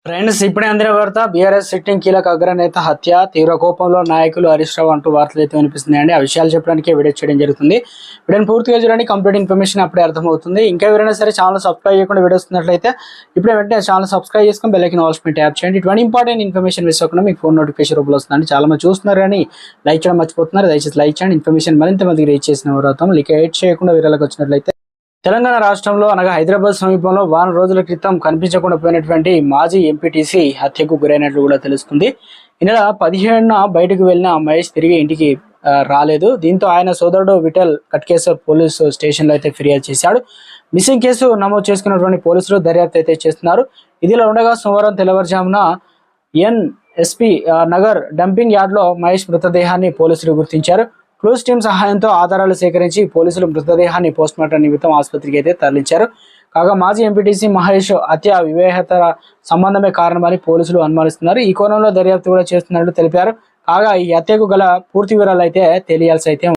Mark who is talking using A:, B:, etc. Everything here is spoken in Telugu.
A: ఫ్రెండ్స్ ఇప్పుడే అందిన వార్త బీఆర్ఎస్ సిట్టింగ్ కీలక అగ్రనేత హత్య తీవ్ర కోపంలో నాయకులు హరీష్ రావు అంటూ వార్తలు అయితే వినిపిస్తున్నాయండి. ఆ విషయాలు చెప్పడానికి వీడియో చేయడం జరుగుతుంది. వీడియోని పూర్తిగా చూడండి, కంప్లీట్ ఇన్ఫర్మేషన్ అప్పుడే అర్థమవుతుంది. ఇంకా ఎవరైనా సరే ఛానల్ సబ్స్క్రైబ్ చేయకుండా వీడియో వస్తున్నట్లయితే ఇప్పుడే వెంటనే ఛానల్ సబ్స్క్రైబ్ చేసుకొని బెల్ ఐకాన్ ఆల్ మీద ట్యాప్ చేయండి. ఇటువంటి ఇంపార్టెంట్ ఇన్ఫర్మేషన్ మిస్ అవ్వకుండా మీకు ఫోన్ నోటిఫికేషన్ రూపంలో వస్తుందండి. చాలా మంది చూస్తున్నారు కానీ లైక్ చేయడం మర్చిపోతున్నారు. దయచేసి లైక్ చేయండి. ఇన్ఫర్మేషన్ మరింత మందికి రీచ్ చేసిన వారు లేట్ చేయకుండా వీరాలకు వచ్చినట్లయితే తెలంగాణ రాష్ట్రంలో అనగా హైదరాబాద్ సమీపంలో వారం రోజుల క్రితం కనిపించకుండా పోయినటువంటి మాజీ ఎంపీటీసీ హత్యకు గురైనట్లు కూడా తెలుస్తుంది. ఈ నెల 17న బయటకు వెళ్లిన మహేష్ తిరిగి ఇంటికి రాలేదు. దీంతో ఆయన సోదరుడు విఠల్ కట్కేశ్వర్ పోలీసు స్టేషన్లో అయితే ఫిర్యాదు చేశాడు. మిస్సింగ్ కేసు నమోదు చేసుకున్నటువంటి పోలీసులు దర్యాప్తు అయితే చేస్తున్నారు. ఇదిలా ఉండగా సోమవారం తెల్లవారుజామున ఎన్ఎస్పీ నగర్ డంపింగ్ యార్డ్లో మహేష్ మృతదేహాన్ని పోలీసులు గుర్తించారు. క్లూస్ టీం సహాయంతో ఆధారాలు సేకరించి పోలీసులు మృతదేహాన్ని పోస్ట్మార్టం నిమిత్తం ఆసుపత్రికి అయితే తరలించారు. కాగా మాజీ ఎంపీటీసీ మహేష్ హత్య వివాహేతర సంబంధమే కారణమని పోలీసులు అనుమానిస్తున్నారు. ఈ కోణంలో దర్యాప్తు కూడా చేస్తున్నట్లు తెలిపారు. కాగా ఈ హత్యకు గల పూర్తి వివరాలు అయితే తెలియాల్సి అయితే